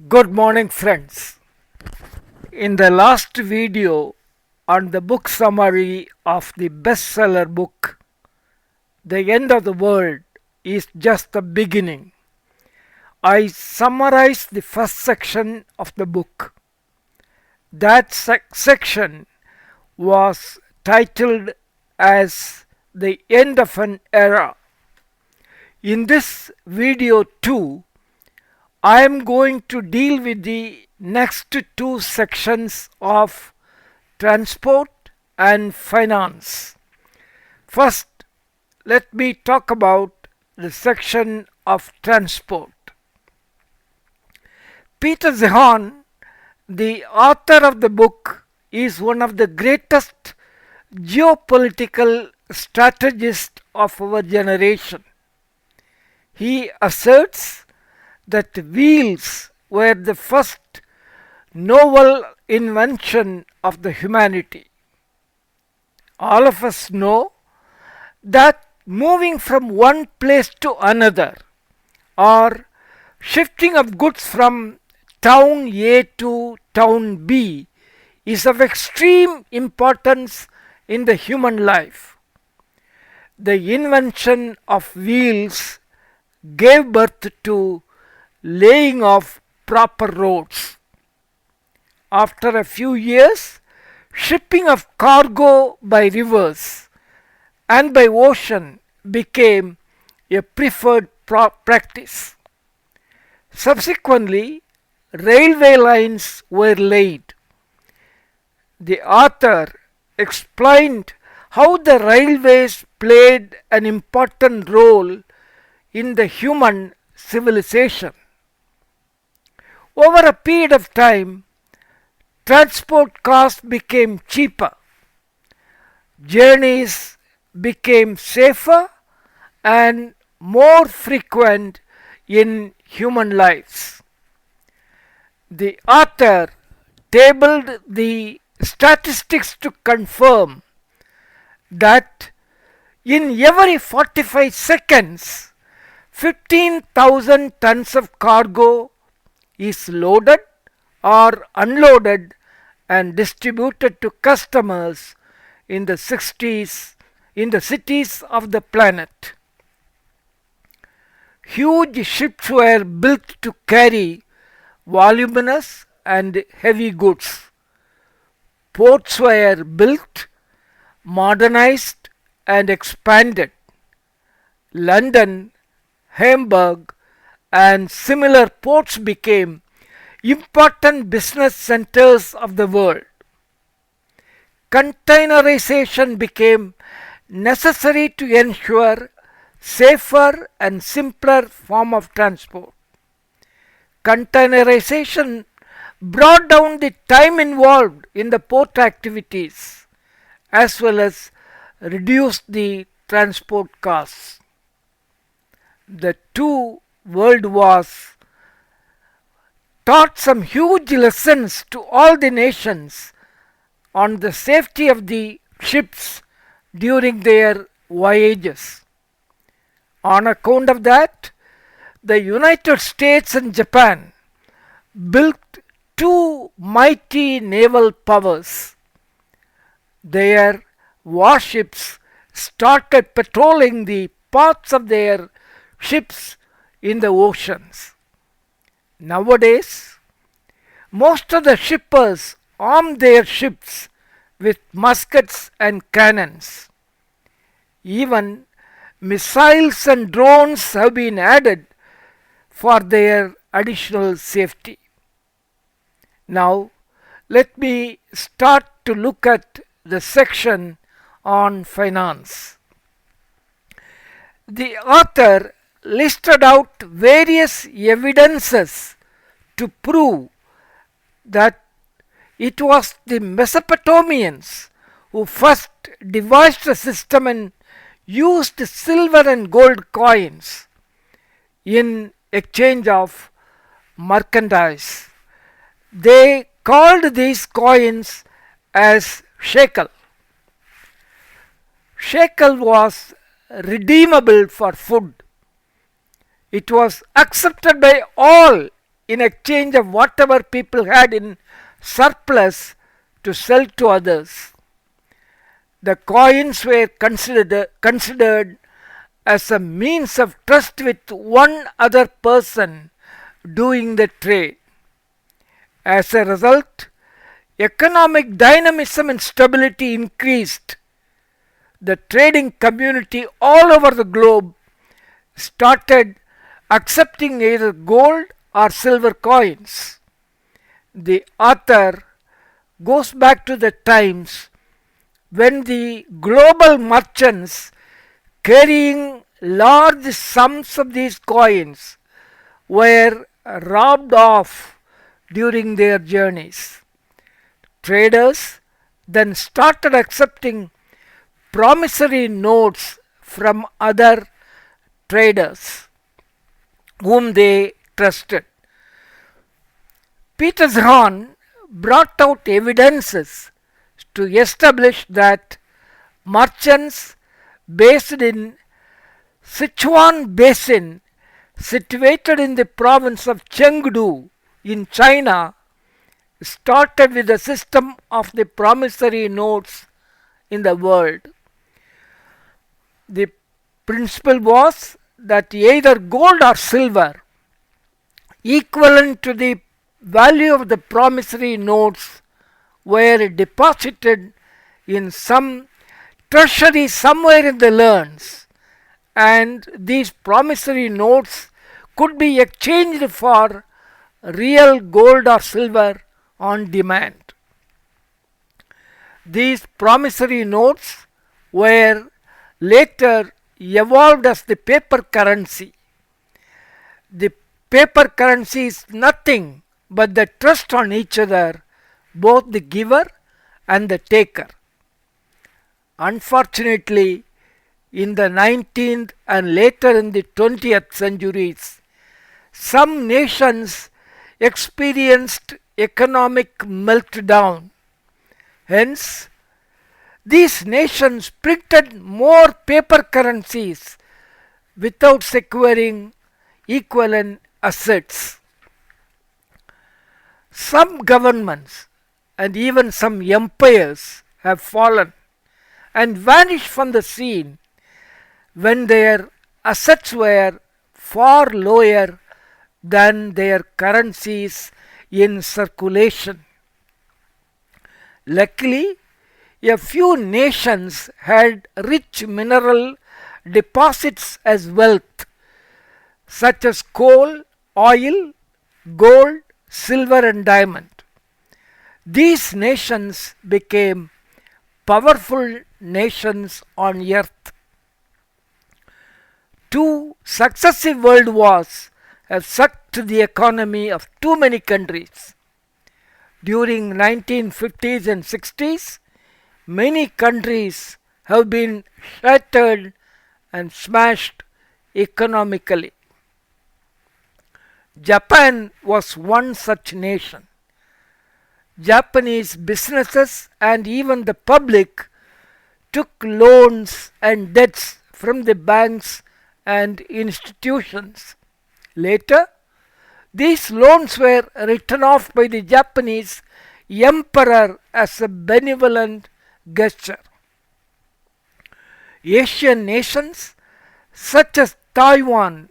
Good morning, friends. In the last video on the book summary of the bestseller book, The End of the World is Just the Beginning, I summarized the first section of the book. That section was titled as The End of an Era. In this video too, I am going to deal with the next two sections of transport and finance. First, let me talk about the section of transport. Peter Zeihan, the author of the book, is one of the greatest geopolitical strategists of our generation. He asserts that wheels were the first novel invention of the humanity. All of us know that moving from one place to another or shifting of goods from town A to town B is of extreme importance in the human life. The invention of wheels gave birth to laying of proper roads. After a few years, shipping of cargo by rivers and by ocean became a preferred practice. Subsequently, railway lines were laid. The author explained how the railways played an important role in the human civilization. Over a period of time, transport costs became cheaper, journeys became safer and more frequent in human lives. The author tabled the statistics to confirm that in every 45 seconds, 15,000 tons of cargo is loaded or unloaded and distributed to customers in the cities of the planet. Huge ships were built to carry voluminous and heavy goods. Ports were built, modernized and expanded. London, Hamburg and similar ports became important business centers of the world. Containerization became necessary to ensure safer and simpler form of transport. Containerization brought down the time involved in the port activities as well as reduced the transport costs. The two world wars taught some huge lessons to all the nations on the safety of the ships during their voyages. On account of that, the United States and Japan built two mighty naval powers. Their warships started patrolling the paths of their ships in the oceans. Nowadays, most of the shippers arm their ships with muskets and cannons. Even missiles and drones have been added for their additional safety. Now, let me start to look at the section on finance. The author listed out various evidences to prove that it was the Mesopotamians who first devised a system and used silver and gold coins in exchange of merchandise. They called these coins as shekel. Shekel was redeemable for food. It was accepted by all in exchange of whatever people had in surplus to sell to others. The coins were considered as a means of trust with one other person doing the trade. As a result, economic dynamism and stability increased. The trading community all over the globe started accepting either gold or silver coins. The author goes back to the times when the global merchants carrying large sums of these coins were robbed off during their journeys. Traders then started accepting promissory notes from other traders whom they trusted. Peter Zeihan brought out evidences to establish that merchants based in Sichuan Basin, situated in the province of Chengdu in China, started with the system of the promissory notes in the world. The principle was that either gold or silver equivalent to the value of the promissory notes were deposited in some treasury somewhere in the lands, and these promissory notes could be exchanged for real gold or silver on demand. These promissory notes were later evolved as the paper currency. The paper currency is nothing but the trust on each other, both the giver and the taker. Unfortunately, in the 19th and later in the 20th centuries, some nations experienced economic meltdown. Hence, these nations printed more paper currencies without securing equivalent assets. Some governments and even some empires have fallen and vanished from the scene when their assets were far lower than their currencies in circulation. Luckily, a few nations had rich mineral deposits as wealth, such as coal, oil, gold, silver, and diamond. These nations became powerful nations on earth. Two successive world wars have sucked the economy of too many countries. During 1950s and 60s, many countries have been shattered and smashed economically. Japan was one such nation. Japanese businesses and even the public took loans and debts from the banks and institutions. Later, these loans were written off by the Japanese emperor as a benevolent gesture. Asian nations such as Taiwan,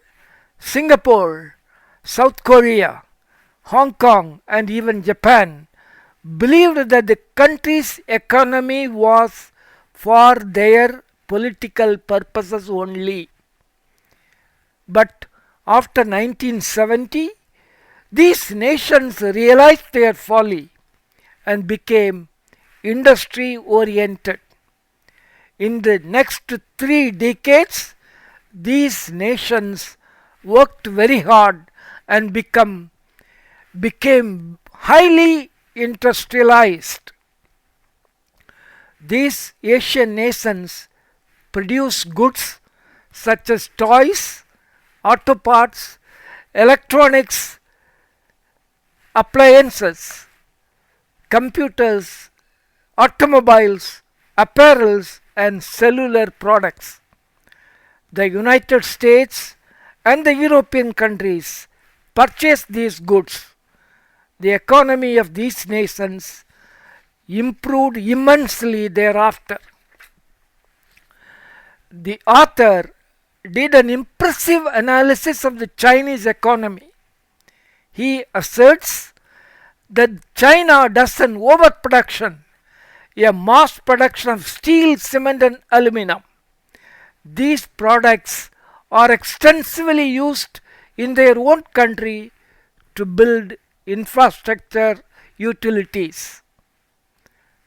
Singapore, South Korea, Hong Kong, and even Japan believed that the country's economy was for their political purposes only. But after 1970, these nations realized their folly and became industry oriented. In the next 3 decades, these nations worked very hard and became highly industrialized. These Asian nations produce goods such as toys, auto parts, electronics, appliances, computers, automobiles, apparels, and cellular products. The United States and the European countries purchased these goods, the economy of these nations improved immensely thereafter. The author did an impressive analysis of the Chinese economy. He asserts that China does an overproduction, a mass production of steel, cement, and aluminum. These products are extensively used in their own country to build infrastructure utilities.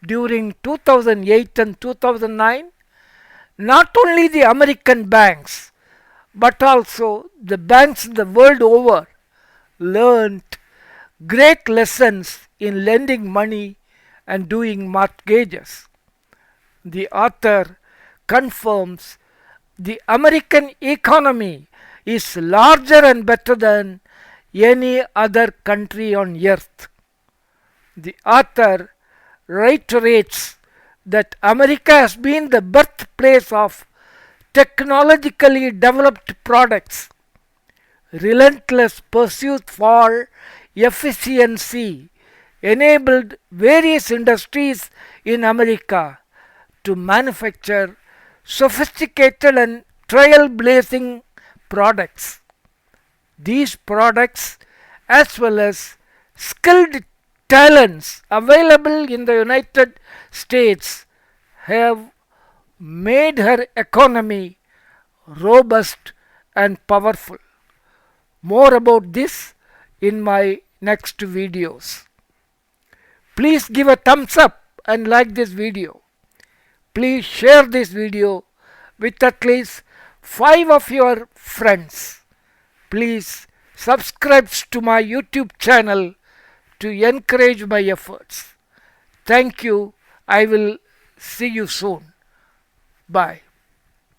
During 2008 and 2009, not only the American banks but also the banks the world over learned great lessons in lending money and doing mortgages. The author confirms the American economy is larger and better than any other country on earth. The author reiterates that America has been the birthplace of technologically developed products. Relentless pursuit for efficiency enabled various industries in America to manufacture sophisticated and trailblazing products. These products, as well as skilled talents available in the United States, have made her economy robust and powerful. More about this in my next videos. Please give a thumbs up and like this video. Please share this video with at least 5 of your friends. Please subscribe to my YouTube channel to encourage my efforts. Thank you. I will see you soon. Bye.